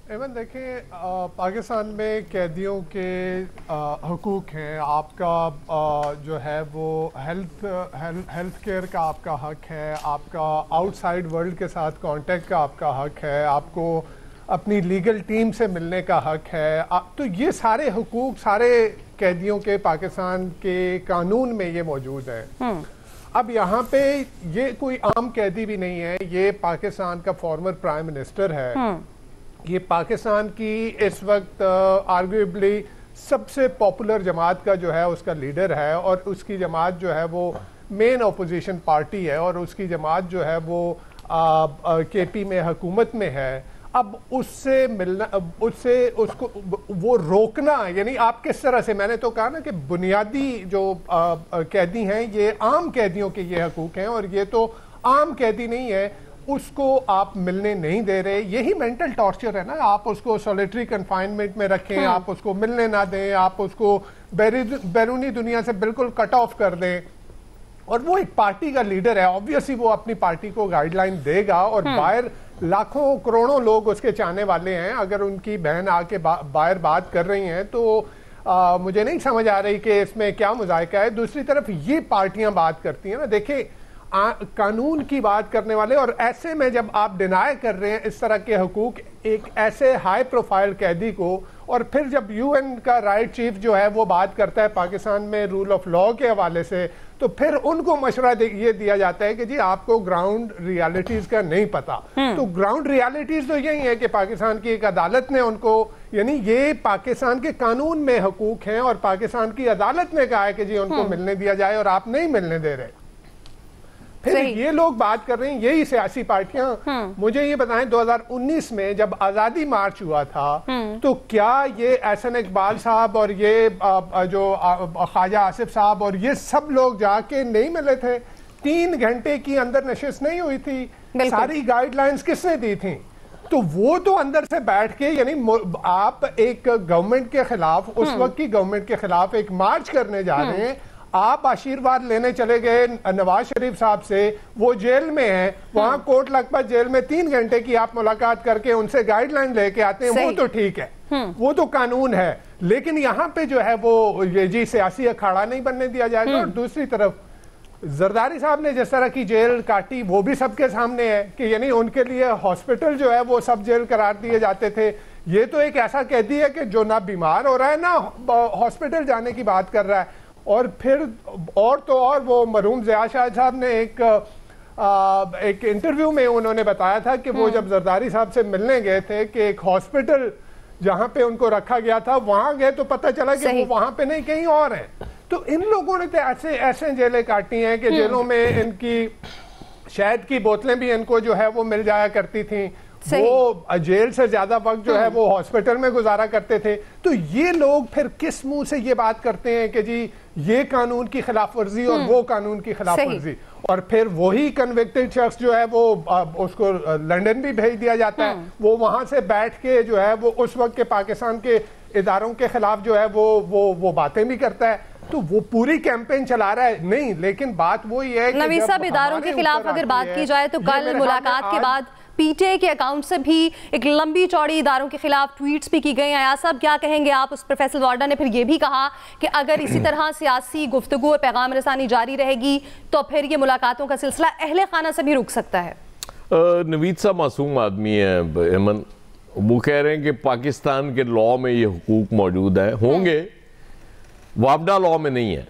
एवं देखें, पाकिस्तान में कैदियों के हकूक़ हैं। आपका जो है वो हेल्थ केयर का आपका हक है, आपका आउटसाइड वर्ल्ड के साथ कांटेक्ट का आपका हक है, आपको अपनी लीगल टीम से मिलने का हक है। तो ये सारे हकूक़ सारे कैदियों के पाकिस्तान के कानून में ये मौजूद है। अब यहाँ पे ये कोई आम कैदी भी नहीं है, ये पाकिस्तान का फॉर्मर प्राइम मिनिस्टर है। ये पाकिस्तान की इस वक्त आर्ग्यूएबली सबसे पॉपुलर जमात का जो है उसका लीडर है, और उसकी जमात जो है वो मेन अपोजिशन पार्टी है, और उसकी जमात जो है वो केपी में हुकूमत में है। अब उससे मिलना, उससे उसको वो रोकना, यानी आप किस तरह से, मैंने तो कहा ना कि बुनियादी जो कैदी हैं ये आम कैदियों के ये हकूक हैं, और ये तो आम कैदी नहीं है, उसको आप मिलने नहीं दे रहे। यही मेंटल टॉर्चर है ना। आप उसको सॉलिटरी कन्फाइनमेंट में रखें, आप उसको मिलने ना दें, आप उसको बैरूनी दुनिया से बिल्कुल कट ऑफ कर दें, और वो एक पार्टी का लीडर है, ऑब्वियसली वो अपनी पार्टी को गाइडलाइन देगा, और बाहर लाखों करोड़ों लोग उसके चाहने वाले हैं। अगर उनकी बहन आके बाहर बात कर रही हैं तो मुझे नहीं समझ आ रही कि इसमें क्या मुजायका है। दूसरी तरफ ये पार्टियां बात करती हैं ना, देखिए कानून की बात करने वाले, और ऐसे में जब आप डिनाई कर रहे हैं इस तरह के हकूक एक ऐसे हाई प्रोफाइल कैदी को, और फिर जब यूएन का राइट चीफ जो है वो बात करता है पाकिस्तान में रूल ऑफ लॉ के हवाले से, तो फिर उनको मशवरा ये दिया जाता है कि जी आपको ग्राउंड रियलिटीज का नहीं पता। तो ग्राउंड रियलिटीज तो यही है कि पाकिस्तान की एक अदालत ने उनको, यानी ये पाकिस्तान के कानून में हकूक हैं, और पाकिस्तान की अदालत ने कहा है कि जी उनको मिलने दिया जाए, और आप नहीं मिलने दे रहे। फिर ये लोग बात कर रहे हैं, यही सियासी पार्टियां। मुझे ये बताएं 2019 में जब आजादी मार्च हुआ था, तो क्या ये एहसन इकबाल साहब और ये जो ख्वाजा आसिफ साहब और ये सब लोग जाके नहीं मिले थे? 3 घंटे की अंदर नशिस्त नहीं हुई थी? सारी गाइडलाइंस किसने दी थी? तो वो तो अंदर से बैठ के, यानी आप एक गवर्नमेंट के खिलाफ, उस वक्त की गवर्नमेंट के खिलाफ एक मार्च करने जा रहे हैं। आप आशीर्वाद लेने चले गए नवाज शरीफ साहब से, वो जेल में है, वहां कोट लखपत जेल में 3 घंटे की आप मुलाकात करके उनसे गाइडलाइन लेके आते हैं, वो तो ठीक है, वो तो कानून है। लेकिन यहाँ पे जो है वो ये जी सियासी अखाड़ा नहीं बनने दिया जाएगा। और दूसरी तरफ जरदारी साहब ने जिस तरह की जेल काटी वो भी सबके सामने है कि यानी उनके लिए हॉस्पिटल जो है वो सब जेल करार दिए जाते थे। ये तो एक ऐसा कैदी है कि जो ना बीमार हो रहा है ना हॉस्पिटल जाने की बात कर रहा है। और फिर और तो और वो मरहूम ज़िया शाह साहब ने एक इंटरव्यू में उन्होंने बताया था कि वो जब जरदारी साहब से मिलने गए थे कि एक हॉस्पिटल जहां पे उनको रखा गया था वहां गए तो पता चला कि वो वहां पे नहीं कहीं और है। तो इन लोगों ने तो ऐसे ऐसे जेलें काटी हैं कि जेलों में इनकी शहद की बोतलें भी इनको जो है वो मिल जाया करती थी। वो जेल से ज्यादा वक्त जो है वो हॉस्पिटल में गुजारा करते थे। तो ये लोग फिर किस मुंह से ये बात करते हैं कि जी ये कानून की खिलाफ वर्जी और वो कानून की खिलाफ वर्जी, और फिर वही कन्विक्टेड शख्स जो है वो उसको लंदन भी भेज दिया जाता है। वो वहां से बैठ के जो है वो उस वक्त के पाकिस्तान के इदारों के खिलाफ जो है वो बातें भी करता है। तो वो पूरी कैंपेन चला रहा है नहीं, लेकिन बात वही है कि नवीद साहब इदारों के खिलाफ अगर बात की जाए तो कल मुलाकात के बाद पीटीआई के अकाउंट से भी एक लंबी चौड़ी इदारों के खिलाफ ट्वीट्स भी की गई। अयाज साहब क्या कहेंगे आप? उस प्रोफेसर वार्डा ने फिर ये भी कहा कि अगर इसी तरह सियासी गुफ्तगू और पैगाम रसानी जारी रहेगी तो फिर ये मुलाकातों का सिलसिला अहले खाना से भी रुक सकता है। नवीद साहब मासूम आदमी है अमन, वो कह रहे हैं कि पाकिस्तान के लॉ में ये हुकूक मौजूद है, होंगे, वापडा लॉ में नहीं है।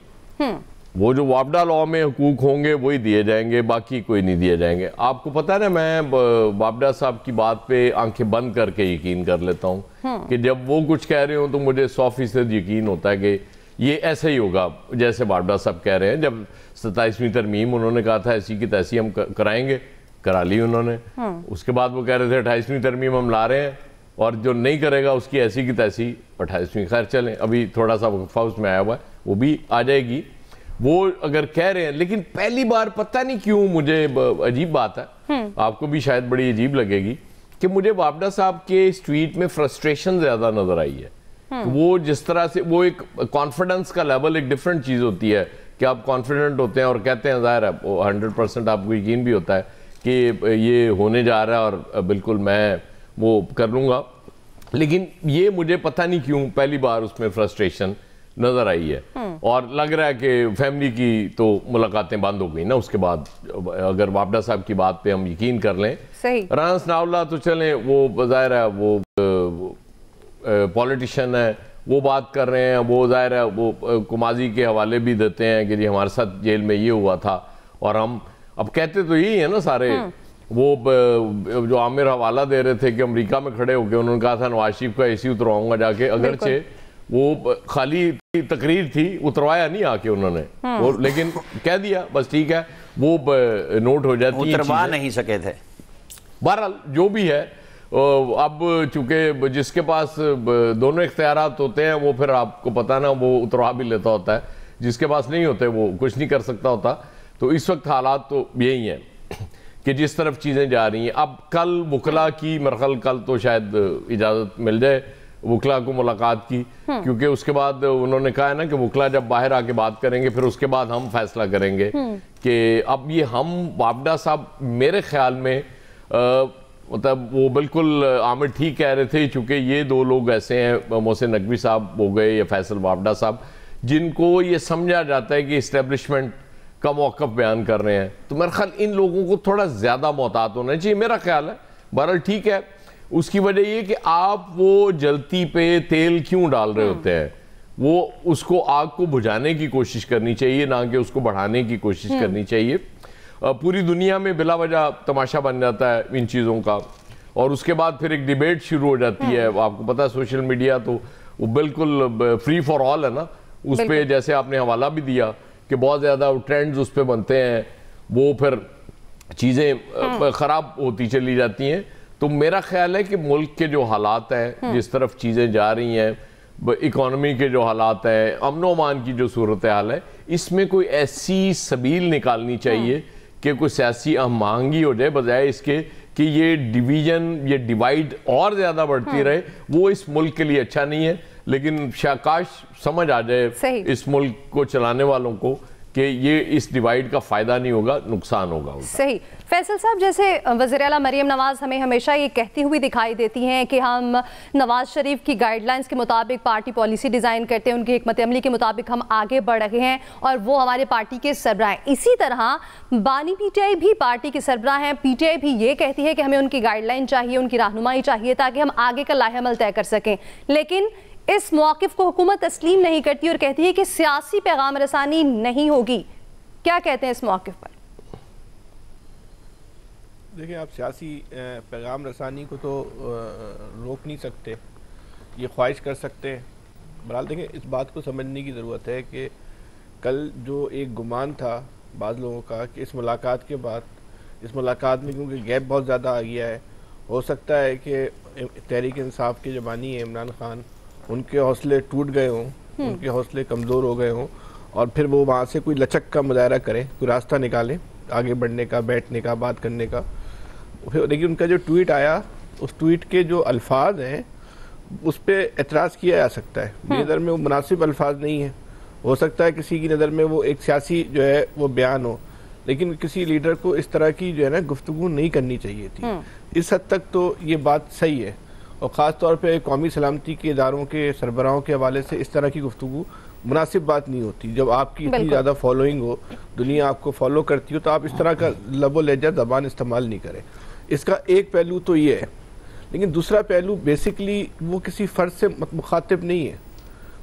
वो जो वापडा लॉ में हुकूक होंगे वही दिए जाएंगे, बाकी कोई नहीं दिए जाएंगे। आपको पता है ना, मैं वापडा साहब की बात पे आंखें बंद करके यकीन कर लेता हूँ कि जब वो कुछ कह रहे हो तो मुझे 100% यकीन होता है कि ये ऐसे ही होगा जैसे वापडा साहब कह रहे हैं। जब 27वीं तरमीम उन्होंने कहा था ऐसी की तैसी हम कराएंगे, करा ली उन्होंने। उसके बाद वो कह रहे थे 28वीं तरमीम हम ला रहे हैं, और जो नहीं करेगा उसकी ऐसी की तैसी 28वीं। खैर चलें, अभी थोड़ा सा वक्फा उसमें आया हुआ है, वो भी आ जाएगी। वो अगर कह रहे हैं, लेकिन पहली बार पता नहीं क्यों मुझे अजीब बात है, आपको भी शायद बड़ी अजीब लगेगी, कि मुझे वापडा साहब के इस ट्वीट में फ्रस्ट्रेशन ज्यादा नजर आई है। वो जिस तरह से वो एक कॉन्फिडेंस का लेवल एक डिफरेंट चीज होती है कि आप कॉन्फिडेंट होते हैं और कहते हैं, जाहिर है वो 100% आपको यकीन भी होता है कि ये होने जा रहा है और बिल्कुल मैं वो कर लूंगा। लेकिन ये मुझे पता नहीं क्यों पहली बार उसमें फ्रस्ट्रेशन नजर आई है और लग रहा है कि फैमिली की तो मुलाकातें बंद हो गई ना उसके बाद। अगर वापडा साहब की बात पे हम यकीन कर लें, राना सनाउल्लाह तो चलें वो ज़ाहिर है वो पॉलिटिशियन है, वो बात कर रहे हैं, वो ज़ाहिर है वो कुमाजी के हवाले भी देते हैं कि जी हमारे साथ जेल में ये हुआ था, और हम अब कहते तो यही है ना सारे। वो जो आमिर हवाला दे रहे थे कि अमेरिका में खड़े होकर उन्होंने कहा था नवाज शरीफ का एसी उतरवाऊंगा जाके, अगरचे वो खाली तकरीर थी, उतरवाया नहीं आके उन्होंने, वो लेकिन कह दिया बस ठीक है, वो नोट हो जाती है, उतरवा नहीं सके थे। बहरहाल जो भी है, अब चूंकि जिसके पास दोनों इख्तियारात होते हैं वो फिर आपको पता ना वो उतरवा भी लेता होता है, जिसके पास नहीं होते वो कुछ नहीं कर सकता होता। तो इस वक्त हालात तो यही हैं कि जिस तरफ चीज़ें जा रही हैं। अब कल वकला की मरहल, कल तो शायद इजाज़त मिल जाए वकला को मुलाकात की, क्योंकि उसके बाद उन्होंने कहा है ना कि वकला जब बाहर आके बात करेंगे फिर उसके बाद हम फैसला करेंगे कि अब ये हम वापडा साहब मेरे ख्याल में मतलब वो बिल्कुल आमिर ठीक कह रहे थे, चूँकि ये दो लोग ऐसे हैं, मोहसिन नकवी साहब हो गए या फैसल वापडा साहब, जिनको ये समझा जाता है कि इस्टेब्लिशमेंट का मौक़िफ़ बयान कर रहे हैं। तो मेरा ख्याल इन लोगों को थोड़ा ज़्यादा मोहतात होना चाहिए, मेरा ख्याल है। बहरहाल ठीक है, उसकी वजह ये कि आप वो जलती पे तेल क्यों डाल रहे होते हैं, वो उसको आग को बुझाने की कोशिश करनी चाहिए, ना कि उसको बढ़ाने की कोशिश करनी चाहिए। पूरी दुनिया में बिला वजह तमाशा बन जाता है इन चीज़ों का, और उसके बाद फिर एक डिबेट शुरू हो जाती है। आपको पता है सोशल मीडिया तो वो बिल्कुल फ्री फॉर ऑल है ना, उस पर जैसे आपने हवाला भी दिया कि बहुत ज़्यादा ट्रेंड्स उस पर बनते हैं, वो फिर चीज़ें ख़राब होती चली जाती हैं। तो मेरा ख्याल है कि मुल्क के जो हालात हैं, जिस तरफ चीज़ें जा रही हैं, इकॉनमी के जो हालात हैं, अमन व अमान की जो सूरत हाल है, इसमें कोई ऐसी सबील निकालनी चाहिए कि कोई सियासी आहमांगी हो जाए, बजाय इसके कि ये डिवीज़न, ये डिवाइड और ज़्यादा बढ़ती रहे। वो इस मुल्क के लिए अच्छा नहीं है। लेकिन शाकाश समझ आ जाए इस मुल्क को चलाने वालों को कि ये इस डिवाइड का फ़ायदा नहीं होगा, नुकसान होगा। सही। फैसल साहब, जैसे वज़ीर आला मरियम नवाज़ हमें हमेशा ये कहती हुई दिखाई देती हैं कि हम नवाज़ शरीफ की गाइडलाइंस के मुताबिक पार्टी पॉलिसी डिज़ाइन करते हैं, उनकी हिकमत अमली के मुताबिक हम आगे बढ़ रहे हैं और वो हमारे पार्टी के सरबराह हैं। इसी तरह बानी पीटीआई भी पार्टी के सरबराह हैं। पीटीआई भी ये कहती है कि हमें उनकी गाइडलाइन चाहिए, उनकी रहनुमाई चाहिए ताकि हम आगे का लाहेअमल तय कर सकें। लेकिन इस मौक़िफ़ को हुकूमत तस्लीम नहीं करती और कहती है कि सियासी पैगाम रसानी नहीं होगी। क्या कहते हैं इस मौक़िफ़ पर? देखिए, आप सियासी पैगाम रसानी को तो रोक नहीं सकते, ये ख्वाहिश कर सकते हैं। बहरहाल देखिए, इस बात को समझने की ज़रूरत है कि कल जो एक गुमान था बाज़ लोगों का कि इस मुलाकात के बाद, इस मुलाकात में क्योंकि गैप बहुत ज़्यादा आ गया है, हो सकता है कि तहरीक इंसाफ के जो बानी है इमरान खान, उनके हौसले टूट गए हों, उनके हौसले कमज़ोर हो गए हों और फिर वो वहाँ से कोई लचक का मुजाहरा करें, कोई रास्ता निकालें आगे बढ़ने का, बैठने का, बात करने का। फिर देखिए, उनका जो ट्वीट आया, उस ट्वीट के जो अल्फाज हैं उस पर एतराज़ किया जा सकता है। मेरी नज़र में वो मुनासिब अल्फाज नहीं है। हो सकता है किसी की नज़र में वो एक सियासी जो है वो बयान हो, लेकिन किसी लीडर को इस तरह की जो है ना गुफ्तगू नहीं करनी चाहिए थी। इस हद तक तो ये बात सही है, और ख़ास तौर पे कौमी सलामती के इदारों के सरबराहों के हवाले से इस तरह की गुफ्तगू मुनासिब बात नहीं होती। जब आपकी इतनी ज़्यादा फॉलोइंग हो, दुनिया आपको फॉलो करती हो, तो आप इस तरह का लबो लहजा ज़बान इस्तेमाल नहीं करें। इसका एक पहलू तो ये है, लेकिन दूसरा पहलू बेसिकली वो किसी फ़र्द से मुखातिब नहीं है,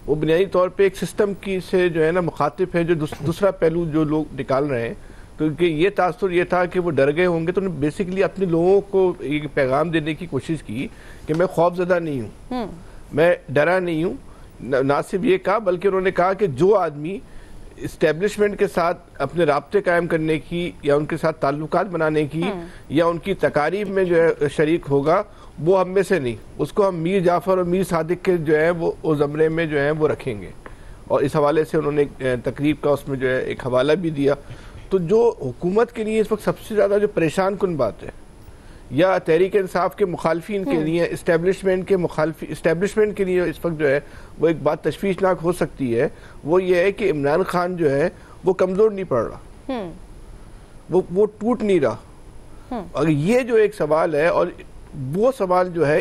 वो बुनियादी तौर पे एक सिस्टम की से जो है ना मुखातिब है। जो दूसरा पहलू जो लोग निकाल रहे हैं, क्योंकि ये तासुर ये था कि वो डर गए होंगे, तो उन्होंने बेसिकली अपने लोगों को एक पैगाम देने की कोशिश की कि मैं खौफज़दा नहीं हूँ, मैं डरा नहीं हूँ। ना सिर्फ ये कहा, बल्कि उन्होंने कहा कि जो आदमी इस्टेब्लिशमेंट के साथ अपने राब्ते कायम करने की या उनके साथ ताल्लुकात बनाने की या उनकी तकारीब में जो है शरीक होगा, वो हम में से नहीं, उसको हम मीर जाफ़र और मीर सादिक के जो है वो ज़मरे में जो है वो रखेंगे। और इस हवाले से उन्होंने तकरीब का उसमें जो है एक हवाला भी दिया। तो जो हुकूमत के लिए इस वक्त सबसे ज़्यादा जो परेशान कुन बात है, या तहरीक इंसाफ के मुखालफिन के लिए, इस्टेब्लिशमेंट के लिए इस वक्त जो है वो एक बात तशवीशनाक हो सकती है, वो ये है कि इमरान खान जो है वो कमज़ोर नहीं पड़ रहा, वो टूट नहीं रहा। और ये जो एक सवाल है, और वो सवाल जो है